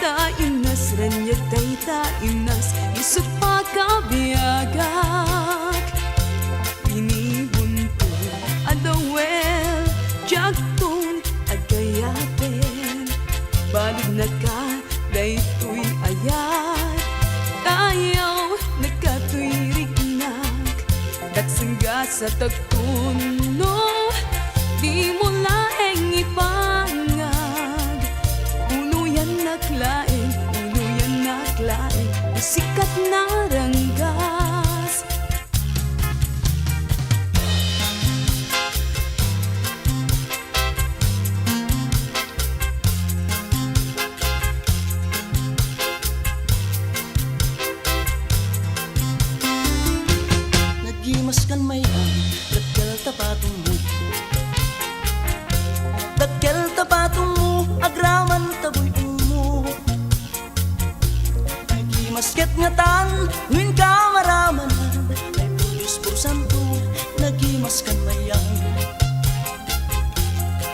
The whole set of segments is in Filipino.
ta inas ranyag ta inas isut pagkabiyagak pinibunto adawel jagtun agayaten balig na ka daytoy ayat ayaw nagkatuirig dagsangga sa tagtuno di mo laeng ipangag uluyan naklaeng sikat na ranggas Nagimaskan mayan, dakkel tapatong mo dakkel tapatong mo, agraman taboy mo Nagimasket nga tan, nguin ka maramanan ay pulis po santo, nagimaskan mayan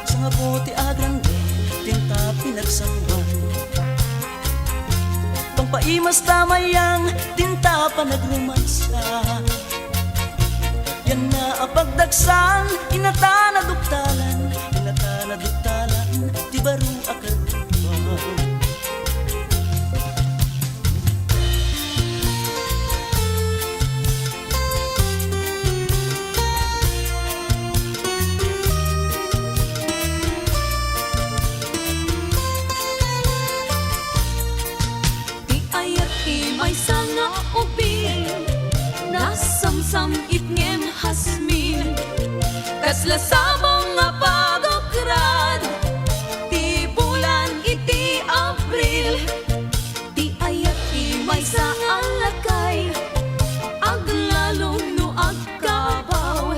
sa nga puti agrande, tinta pinagsangwan pangpaimas tamayang, tinta pa nagrumansa yan na apagdagsan, inata na duktalan di baro akaruman di ayat imay sanga ubing nasamsam itngem hasmin kasla sabong nga pagokrad ti bulan iti Abril di ayat imay sa alakay aglalong no agkabaw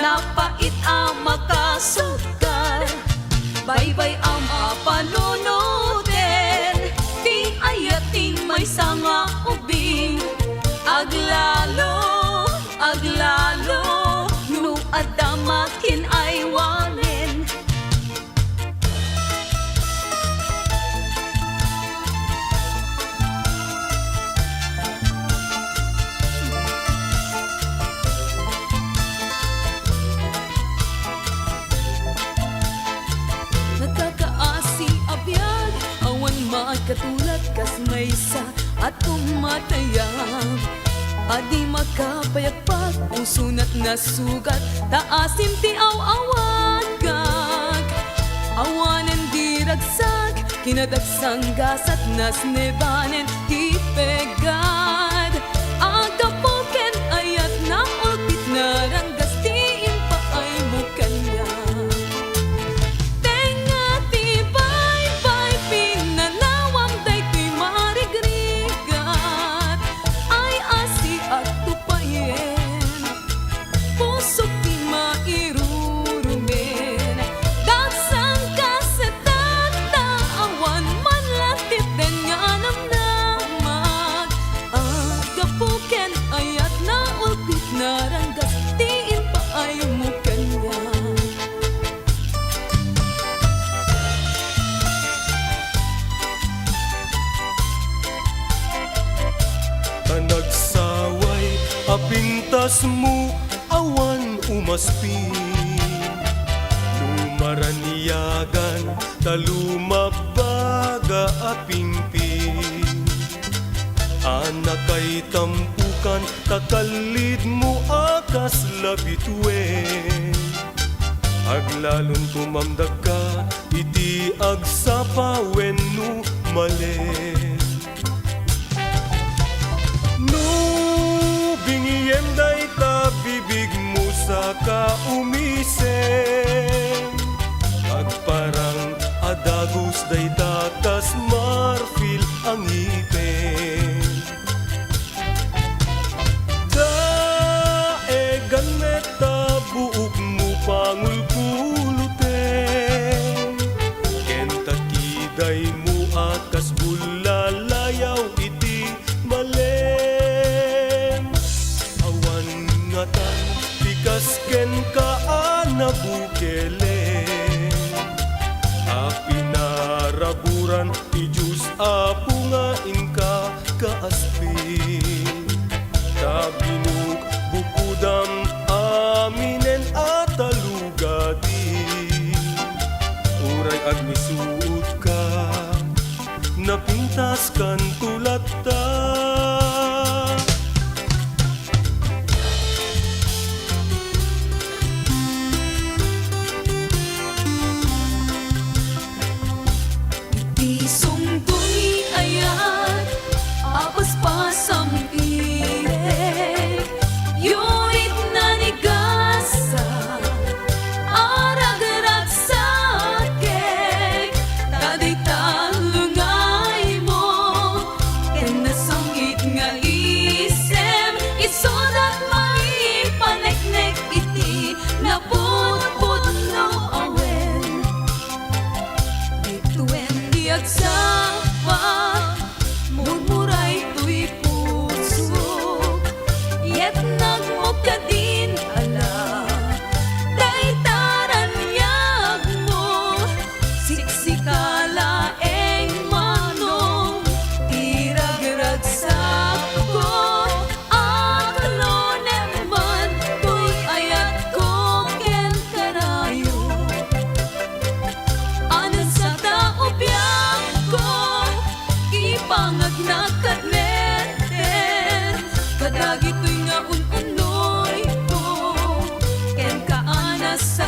napait ang makasugar baybay ang panunutin di ayating may sanga ubing aglalo no adamakin ay wanen nagkakaasi abiyag awan makatulad kas maysa at pumatayang adi makapayagpag usunat na sugat taasim ti aw-awagag awanen di ragsak kinadagsang gasat nas nebanen ti pegad agapuken ayat na ulpit na ranggas ti impaay mo kanya tenga ti bay pinanawang daytoy marigrigat ay asi at tupayen pusok ti mairurumen dagsang kasetat taawan manlatit den nga namnamag agapuken ayat na ulpit na ranggas ti impaay mo kanya Nagsaway, apintas mo, awan umaspin Lumaraniyagan, talumabaga apimpin Anak kay tampukan, takalid mo akas labituen Aglalon tumamdag ka, iti agsapa wenno malen bingiyem day ta bibig mo sa kaumisen Agparang adagos day tatas marfil ang ipin Daegan meta buok mo pangulpuluten Kenta kiday mo akas bulalayaw iti malem Awan ngatan, pikas ken ka anabukel Tabinuk bukudam aminen at alugadi. Uray agmisuot ka, napintas kan tulata. Isong tungi ayat, apas pasam irek, yurit na nigasa, arag-arag sa kek, taday talungay mo, ken nasangit nga isem, isudat maipaneknek iti, naputput no awen. Bituin di agsapa, murmuray to'y puso, yet nagmukha din ala, day taranyag mo, siksikala eng manong, tirag-ragsak ko, akalonem man, to'y ayat ko ken karayo. Anan sa tao biyak ko, ipangag na kadmeten, kadagi to'y nga ununoy ko, ken kaanas sa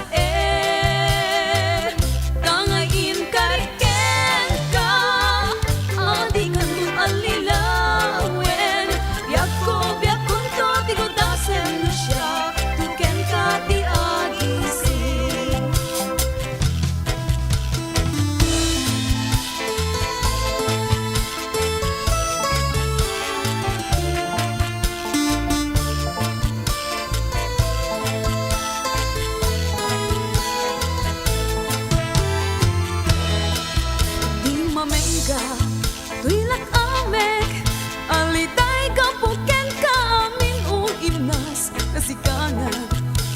tangayin kariken ka, adi kan dun alilawen, biyak kong to, tigodasen na siya, tuken ka ti agising. Di mamengga, tuilak amek, alitay kapuken ka amin o imnas, kasikangan,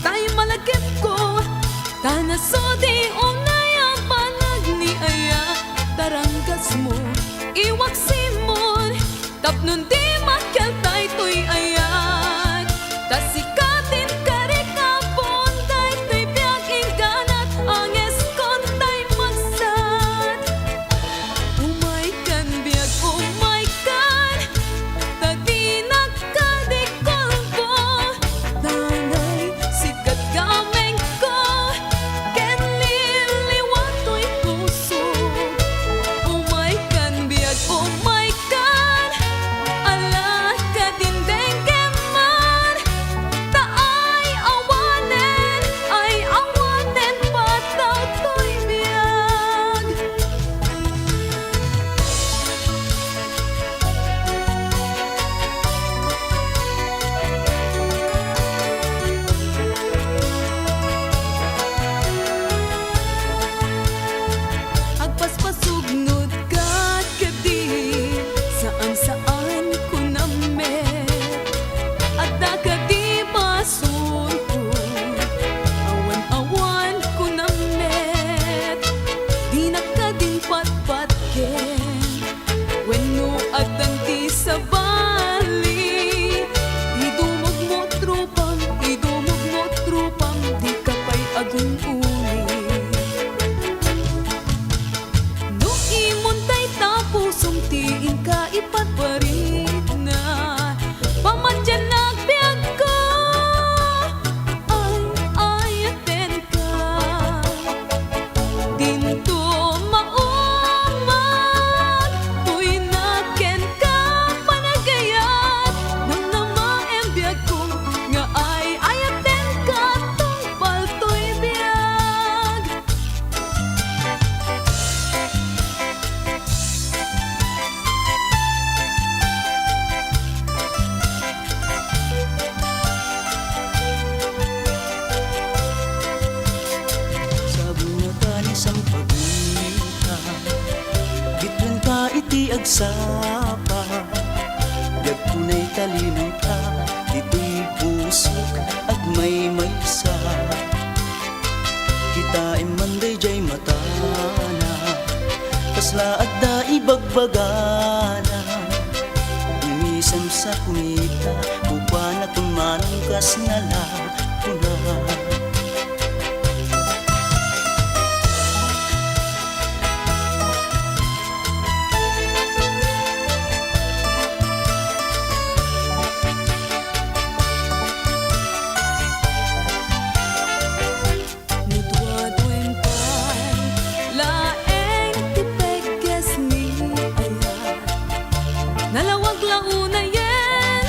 tayo malagip ko, tanaso di unay ang panag ni aya, taranggas mo, iwak simon, tapnon di makyal tay to'y ayat, tasikatin karikapon, tay to'y biyak ingganat, ang eskon tay magsat. Umay kan biag umay kan, tadi nagkadikolbo, tanay sikat gameng ko, ken liliwan to'y puso. Umay kan biag umay kan, ala ka dindeng keman, taay awanen pataw to'y biag. Agpaspasugnod ka kadi, saan ko namet, at kadi basun ko, awan ko namet, di nakadin patpat ken, wenno at ang di sa bali, idumog mo trupang, di kapay aging uli. No imon tay tapusong tiin ka ipatparit na, pamadyan nagbiag ko, ay ayaten ka. Dinto maumat, tuy naken ka panagayat, nang namaem biag ko, nga ay ayaten ka, tungpal to'y biag. Sa bungatan isang pagita, bitun ka iti agsapa, gag kunay talinoy ka, ito'y pusok at may maysa. Kita manday jay matana, kasla at da ibagbagana, umisan sa kunita uban akong manungkas nga lapuna. Mutuaduin pa'y laeng tipeges ni ayat. Nalawag launa yen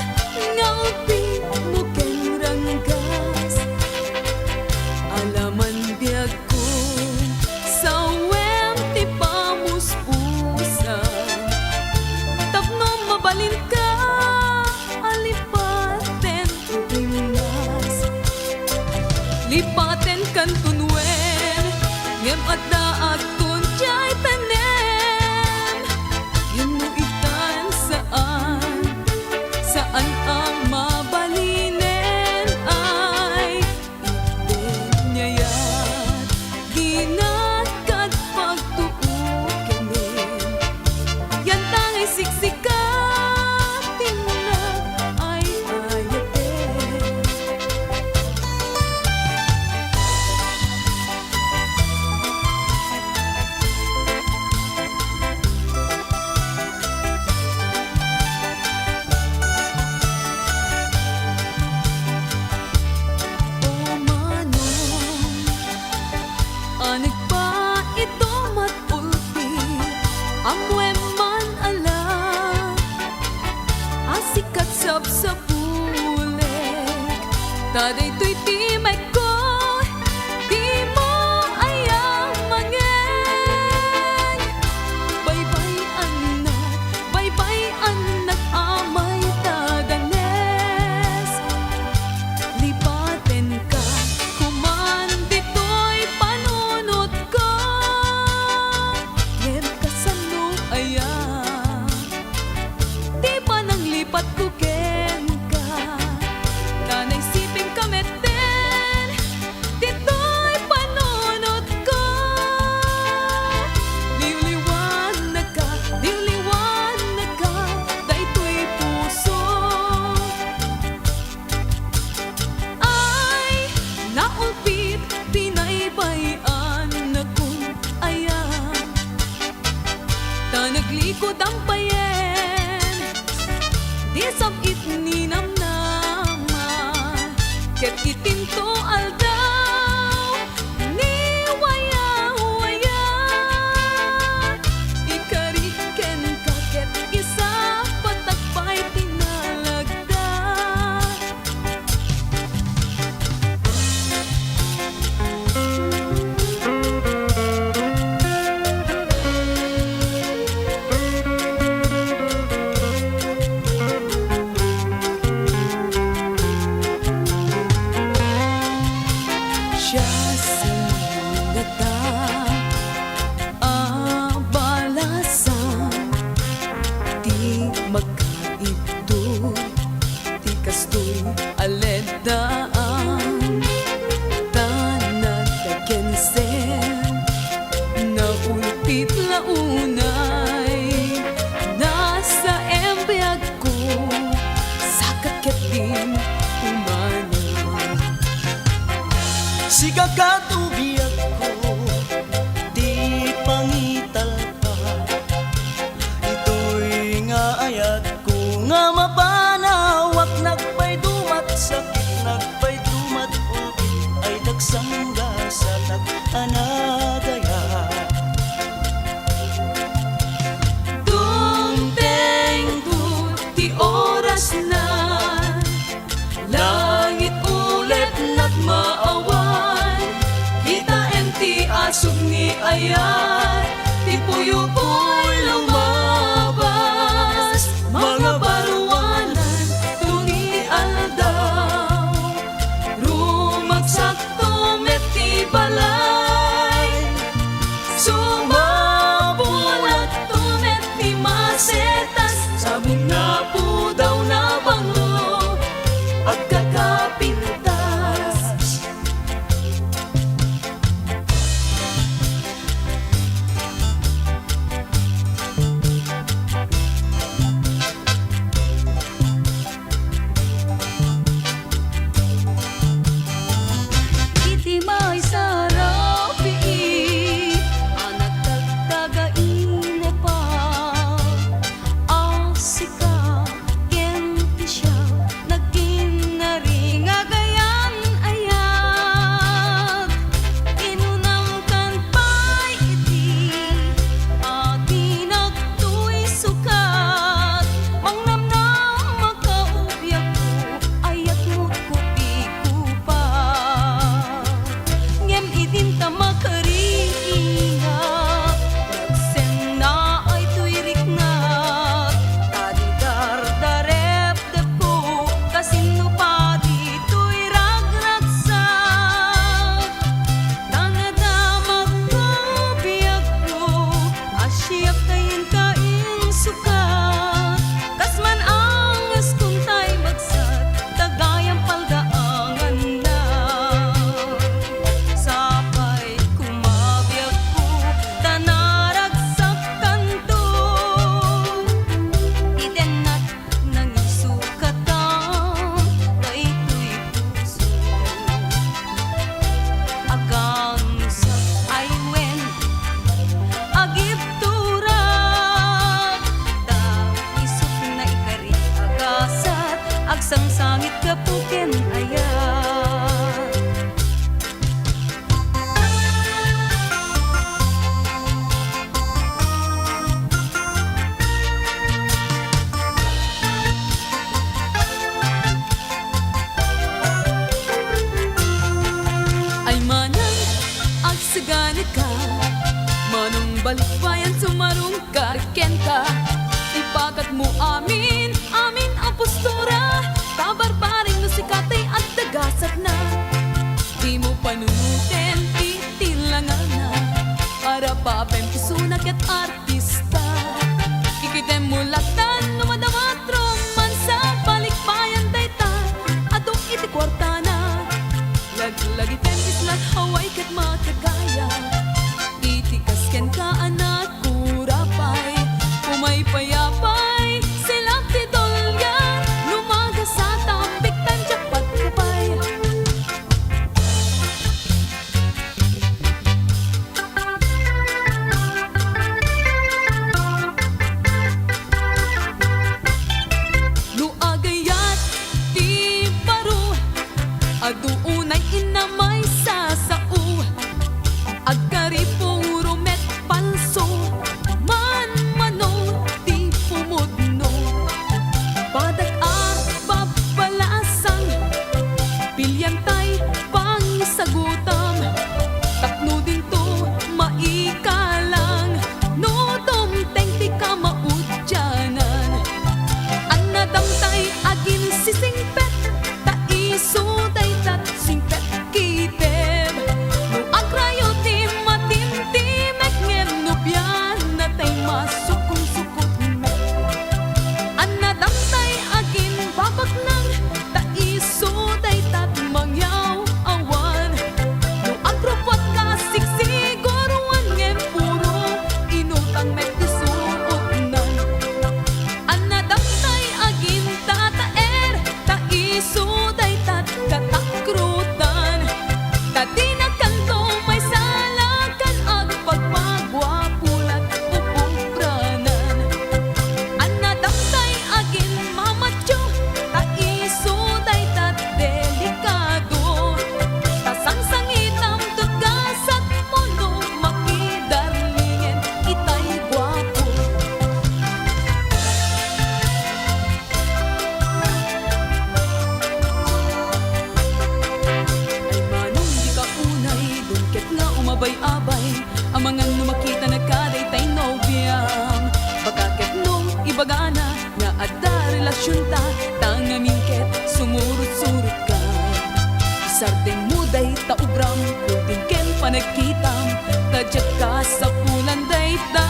nga upit mo ken ranggas. Alaman biyag ko sa wem ti pamuspusan. Tapno mabalin ka alipaten uingas. Lipaten kan tunwen ngem adda agtun jay tanem. Ginuitan saan ang mabalinen ay ibenyayat ginagkat pagtuo kenin. Yan tangay siksikatin na ay ayaten. O manong, anig pa ito matulpi, amwem man ala, asikat sab sa pulik, taday to'y timay ko, di mo ayang mangeng. Baybay anak, amay taganes. Lipaten ka, kuman dito'y panunot ko. Ngem kasano aya, di pa nang lipat ko ken ka. Nanay siping kameten, dito'y panunot ko. Liwliwanag ka, dayto'y puso. Ay, naulpit, pinaybayan na kung ayan. Tanaglikod ang payen, di sabit ni namnaman. Ket itinto aldaw, ni waya-waya. Ikariken ka, ket isa patakpay tinalagda. Siya singata abalasan, di magkaibto, di kastoy aledaan. Tanag kagensen, naulpit launay, nasa embiyag ko, sa kaketin umana. Sikakatubiyag ko, di pangital pa. Ito'y nga ayat ko nga mapanawak. Nagpay-dumat sakit, nagpay-dumat ubit, ay dagsangga sa tag-anagaya. Dumteng ti oras na, langit ulit na't maawan. Kita enti asog ni ayat, ti puyo-puy lumabas. Mga baruanan, tuni aldaw, rumagsak tumet ti balay. Sumabulat tumet ti masetas, sabong na po daw na bango at kakapintas. agsangsangit kapuken ayat. Ay manang agsagana ka, manong balikbayan sumarong karken ka. Ipagat mo amin, amin ang postura, kabarbaring no sikatay at dagasat na. Di mo panunutin, titilangan na, para papempisunak at artista. Ikitem mo latan, lumadamat romansa, balikbayan dayta, adong iti kwarta na. Lagi tempis lang, haway kat makagaya. Itikas ken ka anak kurapay, umay payapay, silap ti dolya, lumaga sa tambik tan japat kapay. Luagayat ti paru, aduunay inamay sa sao, agkari puro met palso, man mano ti pumudno. Badag babalasang, pilyantay pangisagutam, tapno din to maikalang, no domteng ti ka maudyanan. Anadamtay agin sisingpet, taisuday tat singpet kiteb. No agrayo ti matintimek ngem no biyan na tay masukong-sukot me. Anadamtay agin babak nang taisuday tat mangyaw awan. No agropot ka sigsiguruan ngem puro inutang met ti suot nan. Anadamtay agin tataer, taisuday tat katakrutan. Tatinakanto may salakan at pagpagwapulat upupranan. Anadamtay agin mamatyo, taisuday tat delikado. Tasangsangitam tutgasat mono, makidarlingen itay gwapo. Ay manong di ka unay, dungket nga umabay-abay, ang mga numakita na kaday tay nobyam. Bakaket nung ibagana, nga adda relasyon ta, tangamingket sumurot-surot ka. Isardeng muday taubram, kunting ken panagkitam, tadyak ka sa pulan dayta.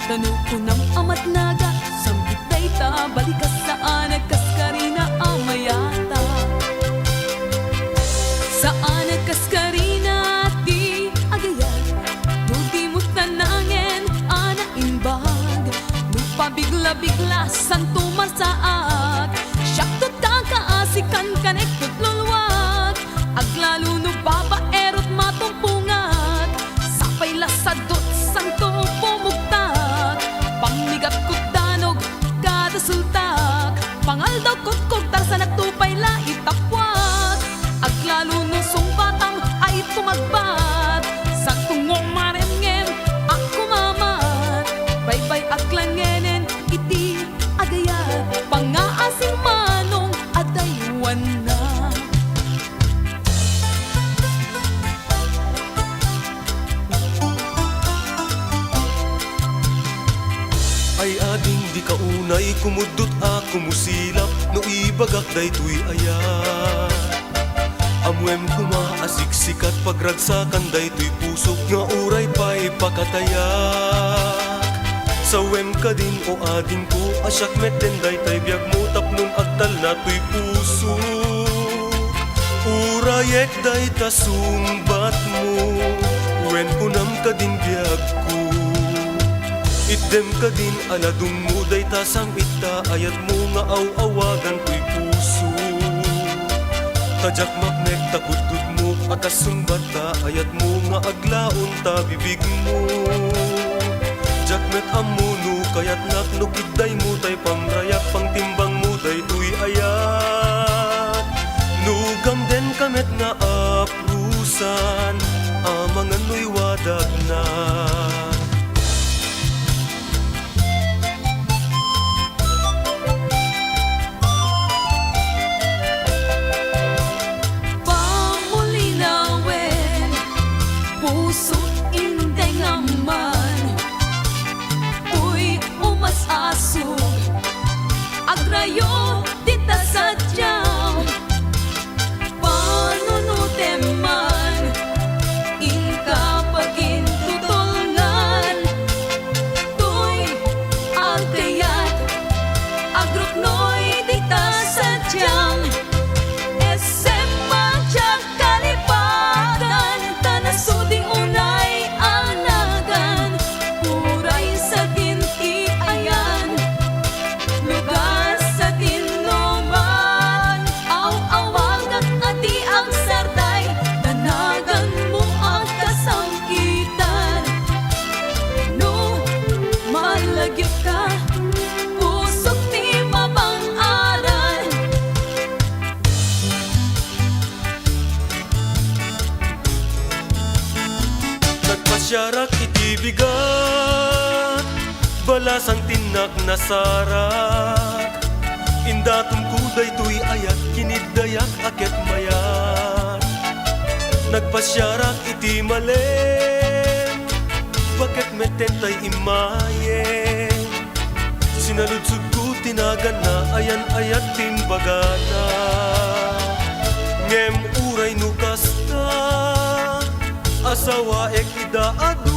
Tanukunang amat naga, sambit dayta, balikas saan nagkaskarina amayata. Saan nagkaskarina ti agayat, nudi mo tanangen ana imbag. Nupabigla-bigla santo marsaak, syaktot ka kaasikan kanektot lulwag. Aglalo no baba erot matumpungat, sapay lasadot santo pumugtak. Pamigat kut danog kada sultak, pangaldaw kut sa nagtupay la itapwat. Aglalo no sumbatang ay tumagbat, sa tungong maremngem ako mamat. Baybay aklangenen iti agayat, pangaasing manong adaywan na. Ay ading di kaunay, kumudot ako musilap, no ibagak daytoy ayat. Amwem kumaasiksikat, pagragsakan daytoy pusok, nga uray pa'y pakatayak. Sawem ka din o ading ko, asyak meten daytay biyag mo, tapnong agtal na to'y puso. Urayek dayta sumbat mo, wen kunam ka din biyag ko. Itdem ka din aladung mo, dayta sang ita, ayat mo nga aw-awagan ko'y puso. Tadyak maknek takudkud mo, atas sumbata, ayat mo nga aglaon ta bibig mo. met amunu kayat nak nukidday mo tay pamrayak pang timbang mo day tuy ayat nugam den kamet nga aprusan amangan no'y wadag na. Pamulinawin, puso't indeng aman, uy umasasog, agrayo tita sadyang, panunuteman, inka pagintutulngan, tuy agayat, agroknoy tita sadyang, esem matyak kalipatan, tanasudi unay anagan, puray sa ginti ayan, lugar sa tinuman, aw-awag at ati ang sartay, tanagan mo ang kasangkitan. No, malagyot ka, pusok ti mabang-aran. Nagpasyarak iti bigat balasang tinak nasarak indatum kuday tuy ayat kiniddayak aket mayat nagpasyarak iti malem bakit metentay imayen sinaludsud ko tinagan na ayan ayat timbagana ngem uray nukas na asawa ek ida adu